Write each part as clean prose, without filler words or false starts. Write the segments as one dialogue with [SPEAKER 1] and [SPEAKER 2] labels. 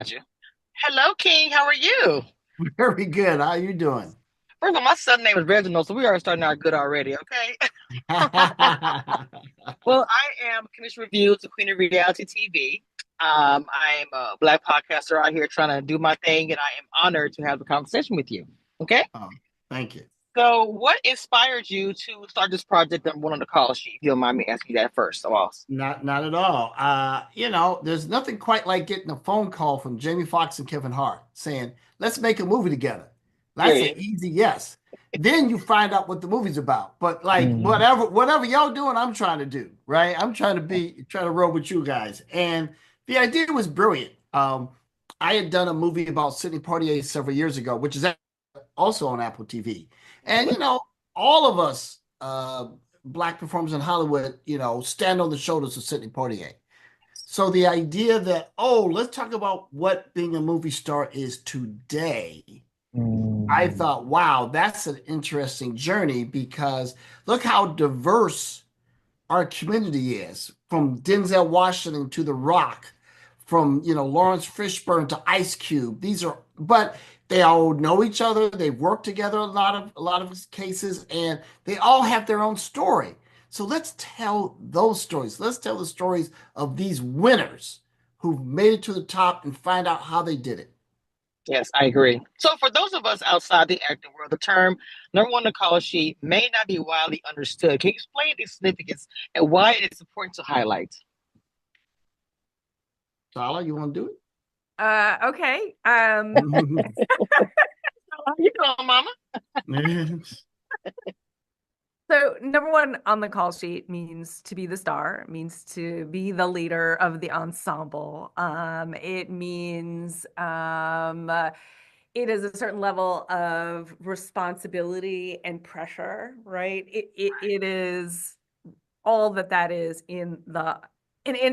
[SPEAKER 1] Gotcha. Hello, King. How are you?
[SPEAKER 2] Very good. How you doing?
[SPEAKER 1] First of all, my son's name is Reginald, so we are starting out good already, okay? Well, I am Cameshiareviews, Reviews, the queen of reality TV. I am a Black podcaster out here trying to do my thing, and I am honored to have the conversation with you. Okay?
[SPEAKER 2] Oh, thank you.
[SPEAKER 1] So, what inspired you to start this project that I'm on the call sheet? If you don't mind me asking you that first of all.
[SPEAKER 2] Not at all. There's nothing quite like getting a phone call from Jamie Foxx and Kevin Hart saying, "Let's make a movie together." That's an
[SPEAKER 1] Period.
[SPEAKER 2] easy yes. Then you find out what the movie's about. But like
[SPEAKER 1] Mm.
[SPEAKER 2] whatever y'all doing, I'm trying to do, right? I'm trying to roll with you guys. And the idea was brilliant. I had done a movie about Sidney Poitier several years ago, which is also on Apple TV. And all of us black performers in Hollywood, stand on the shoulders of Sidney Poitier. So the idea that, oh, let's talk about what being a movie star is today. I
[SPEAKER 1] Mm.
[SPEAKER 2] thought, wow, that's an interesting journey because look how diverse our community is, from Denzel Washington to The Rock, from Lawrence Fishburne to Ice Cube. But they all know each other. They've worked together a lot of cases, and they all have their own story. So let's tell those stories. Let's tell the stories of these winners who've made it to the top and find out how they did it.
[SPEAKER 1] Yes, I agree. So, for those of us outside the acting world, the term number one on the call sheet may not be widely understood. Can you explain its significance and why it is important to highlight?
[SPEAKER 2] Sala, you want to
[SPEAKER 1] Okay.
[SPEAKER 2] do
[SPEAKER 1] You know, Mama.
[SPEAKER 2] it?
[SPEAKER 3] So, number one on the call sheet means to be the star, means to be the leader of the ensemble. It means it is a certain level of responsibility and pressure, right? It is all that that is in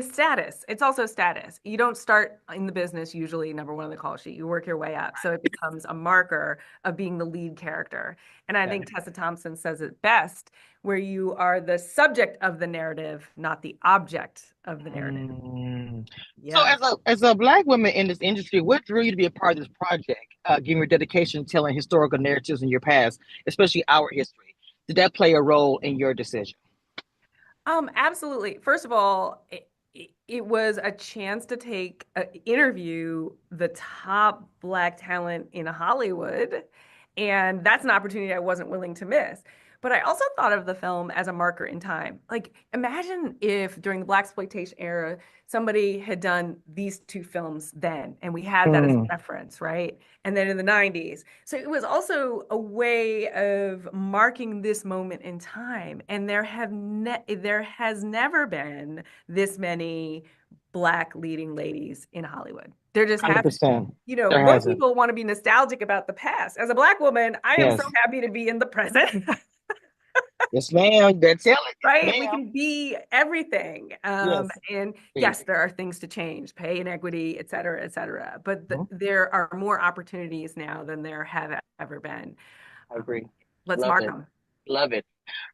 [SPEAKER 3] status. It's also status. You don't start in the business usually number one on the call sheet. You work your way up. So it becomes a marker of being the lead character. And I
[SPEAKER 1] Okay.
[SPEAKER 3] think Tessa Thompson says it best, where you are the subject of the narrative, not the object of the narrative.
[SPEAKER 1] So,
[SPEAKER 3] Yes.
[SPEAKER 1] as a black woman in this industry, what drew you to be a part of this project? Given your dedication to telling historical narratives in your past, especially our history, did that play a role in your decision?
[SPEAKER 3] Absolutely. First of all, it was a chance to interview the top Black talent in Hollywood, and that's an opportunity I wasn't willing to miss. But I also thought of the film as a marker in time. Like, imagine if during the Black exploitation era, somebody had done these two films then, and we had that as a
[SPEAKER 1] Mm.
[SPEAKER 3] reference, right? And then in the 90s. So it was also a way of marking this moment in time. And there has never been this many Black leading ladies in Hollywood. There just hasn't.
[SPEAKER 1] 100%. There
[SPEAKER 3] Most
[SPEAKER 1] hasn't.
[SPEAKER 3] people want to be nostalgic about the past. As a Black woman, I am so
[SPEAKER 1] Yes.
[SPEAKER 3] happy to be in the present.
[SPEAKER 1] Yes, ma'am. That's it. Yes,
[SPEAKER 3] Right? We
[SPEAKER 1] ma'am.
[SPEAKER 3] can be everything.
[SPEAKER 1] Yes.
[SPEAKER 3] And
[SPEAKER 1] Agreed.
[SPEAKER 3] yes, there are things to change, pay inequity, et cetera, et cetera. But
[SPEAKER 1] Mhm.
[SPEAKER 3] there are more opportunities now than there have ever been.
[SPEAKER 1] I
[SPEAKER 3] Um,
[SPEAKER 1] agree.
[SPEAKER 3] let's
[SPEAKER 1] Love
[SPEAKER 3] mark
[SPEAKER 1] it.
[SPEAKER 3] them.
[SPEAKER 1] Love it.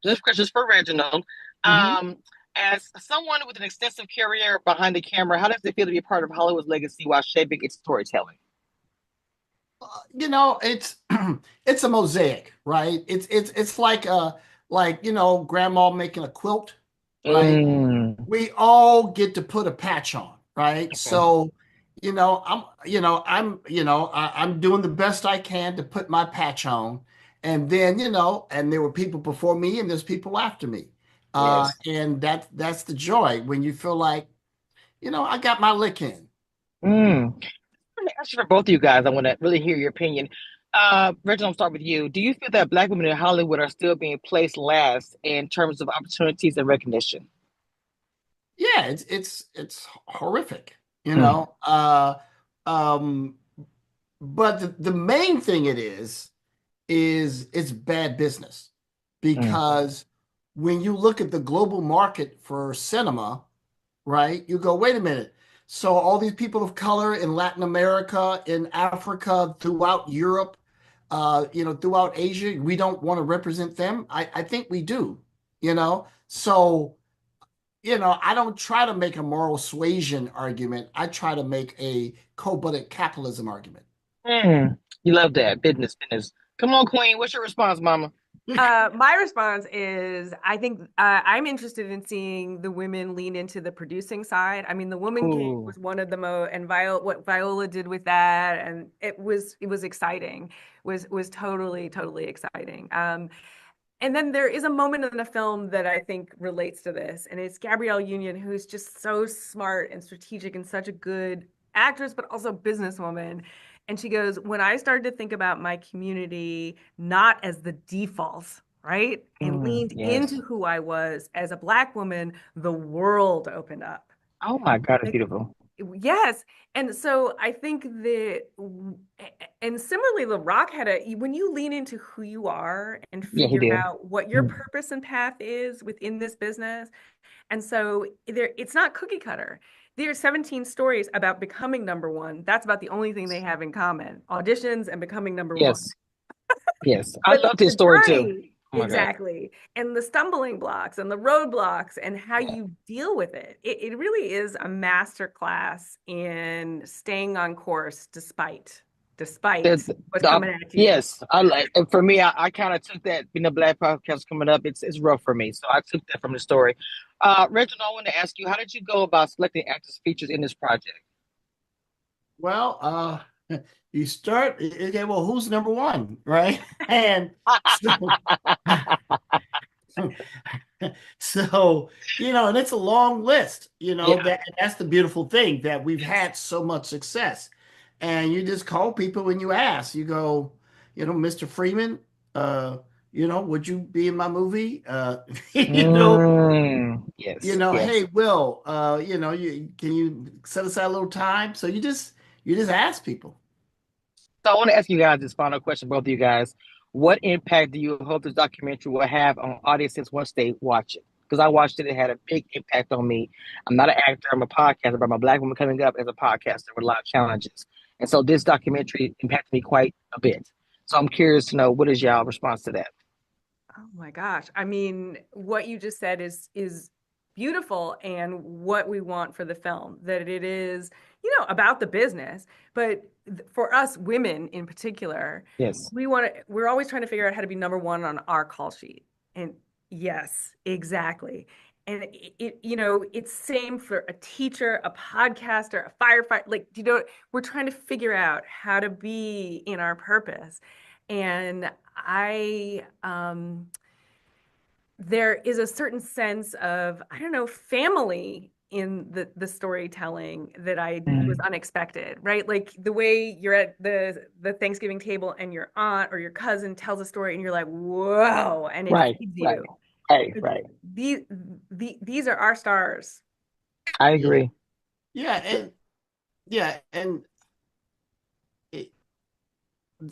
[SPEAKER 1] This question is for Reginald.
[SPEAKER 2] Mhm.
[SPEAKER 1] Um, as someone with an extensive career behind the camera, how does it feel to be a part of Hollywood's legacy while shaping its storytelling?
[SPEAKER 2] It's it's a mosaic, right? It's like grandma making a quilt, right?
[SPEAKER 1] Mm,
[SPEAKER 2] We all get to put a patch on, right?
[SPEAKER 1] okay.
[SPEAKER 2] So, I'm doing the best I can to put my patch on. And then, and there were people before me and there's people after me.
[SPEAKER 1] Yes.
[SPEAKER 2] And that's the joy when you feel like, I got my lick in.
[SPEAKER 1] Mm. Let me ask you for both of you guys. I want to really hear your opinion. Reginald, I'll start with you. Do you feel that Black women in Hollywood are still being placed last in terms of opportunities and recognition?
[SPEAKER 2] Yeah, it's horrific, you
[SPEAKER 1] Mm,
[SPEAKER 2] know. Um, but the main thing is it's bad business
[SPEAKER 1] mm,
[SPEAKER 2] because when you look at the global market for cinema, right, you go, wait a minute. So all these people of color in Latin America, in Africa, throughout Europe, throughout Asia, we don't want to represent them. I think we do, you know. So I don't try to make a moral suasion argument. I try to make a co-budget capitalism argument.
[SPEAKER 1] You love that. Business. Come on, Queen. What's your response, Mama?
[SPEAKER 3] My response is I think I'm interested in seeing the women lean into the producing side. I mean, The Woman King
[SPEAKER 1] Ooh.
[SPEAKER 3] was one of the most, and what Viola did with that, and it was exciting. Was totally exciting. And then there is a moment in the film that I think relates to this, and it's Gabrielle Union, who's just so smart and strategic and such a good actress, but also businesswoman. And she goes, when I started to think about my community not as the default, right? And leaned
[SPEAKER 1] Yes.
[SPEAKER 3] into who I was as a Black woman, the world opened up.
[SPEAKER 1] Oh my God, it's beautiful.
[SPEAKER 3] Yes. And so I think that, and similarly, The Rock had when you lean into who you are and
[SPEAKER 1] Yeah, he
[SPEAKER 3] figure
[SPEAKER 1] did.
[SPEAKER 3] out what your purpose and path is within this business. And so it's not cookie cutter. There are 17 stories about becoming number one. That's about the only thing they have in common, auditions and becoming number one.
[SPEAKER 1] Yes. Yes. I
[SPEAKER 3] But
[SPEAKER 1] love this
[SPEAKER 3] the
[SPEAKER 1] story too.
[SPEAKER 3] journey,
[SPEAKER 1] Oh my God.
[SPEAKER 3] exactly, and the stumbling blocks and the roadblocks and how
[SPEAKER 1] Yeah.
[SPEAKER 3] you deal with it, it really is a master class in staying on course despite
[SPEAKER 1] The,
[SPEAKER 3] what's
[SPEAKER 1] the,
[SPEAKER 3] coming at you.
[SPEAKER 1] yes. I like and for me, I kind of took that being a Black podcast coming up, it's rough for me. So I took that from the story. Reginald, I want to ask you, how did you go about selecting actors features in this project?
[SPEAKER 2] Well, you start, okay, well, who's number one, right? And so, so, and it's a long list,
[SPEAKER 1] Yeah.
[SPEAKER 2] that's the beautiful thing that we've
[SPEAKER 1] Yes.
[SPEAKER 2] had so much success. And you just call people when you ask, you go, Mr. Freeman, would you be in my movie? You know,
[SPEAKER 1] Yes.
[SPEAKER 2] hey,
[SPEAKER 1] Yes.
[SPEAKER 2] Will, can you set aside a little time? So you just ask people.
[SPEAKER 1] So I want to ask you guys this final question, both of you guys. What impact do you hope this documentary will have on audiences once they watch it? Because I watched it, it had a big impact on me. I'm not an actor, I'm a podcaster, but I'm a Black woman coming up as a podcaster with a lot of challenges. And so this documentary impacted me quite a bit. So I'm curious to know, what is y'all response to that?
[SPEAKER 3] Oh my gosh. I mean, what you just said is beautiful and what we want for the film, that it is, about the business, but for us women in particular,
[SPEAKER 1] Yes.
[SPEAKER 3] we're always trying to figure out how to be number one on our call sheet. And yes, exactly. And it's same for a teacher, a podcaster, a firefighter, like, we're trying to figure out how to be in our purpose. And there is a certain sense of, I don't know, family in the storytelling that I was
[SPEAKER 1] Mhm.
[SPEAKER 3] unexpected, right? Like the way you're at the Thanksgiving table and your aunt or your cousin tells a story and you're like, whoa, and it
[SPEAKER 1] Right,
[SPEAKER 3] feeds
[SPEAKER 1] right,
[SPEAKER 3] you.
[SPEAKER 1] right, right.
[SPEAKER 3] These these are our stars.
[SPEAKER 1] I
[SPEAKER 2] Yeah.
[SPEAKER 1] agree.
[SPEAKER 2] Yeah, and it,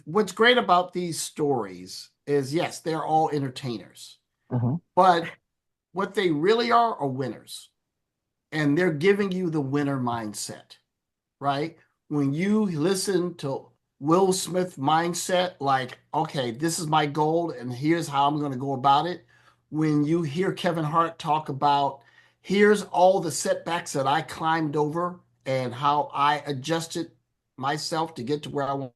[SPEAKER 2] what's great about these stories is, yes, they're all entertainers,
[SPEAKER 1] Hmm.
[SPEAKER 2] but what they really are winners, and they're giving you the winner mindset, right? When you listen to Will Smith mindset, like, okay, this is my goal, and here's how I'm going to go about it. When you hear Kevin Hart talk about, here's all the setbacks that I climbed over and how I adjusted myself to get to where I want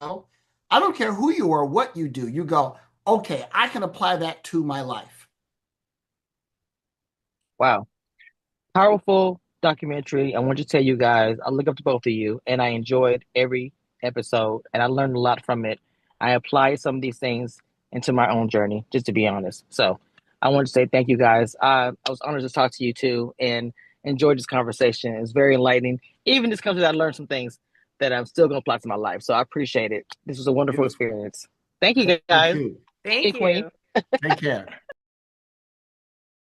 [SPEAKER 2] to go. I don't care who you are, what you do. You go, okay, I can apply that to my life.
[SPEAKER 1] Wow. Powerful documentary. I want to tell you guys, I look up to both of you and I enjoyed every episode and I learned a lot from it. I applied some of these things into my own journey, just to be honest. So I want to say thank you guys. I was honored to talk to you too and enjoyed this conversation. It's very enlightening. Even this country, I learned some things that I'm still going to apply to my life. So I appreciate it. This was a wonderful
[SPEAKER 2] Beautiful.
[SPEAKER 1] experience. Thank you
[SPEAKER 2] Thank
[SPEAKER 1] guys.
[SPEAKER 2] you.
[SPEAKER 1] Thank you,
[SPEAKER 3] Thank
[SPEAKER 1] Queen.
[SPEAKER 3] you.
[SPEAKER 2] Take care.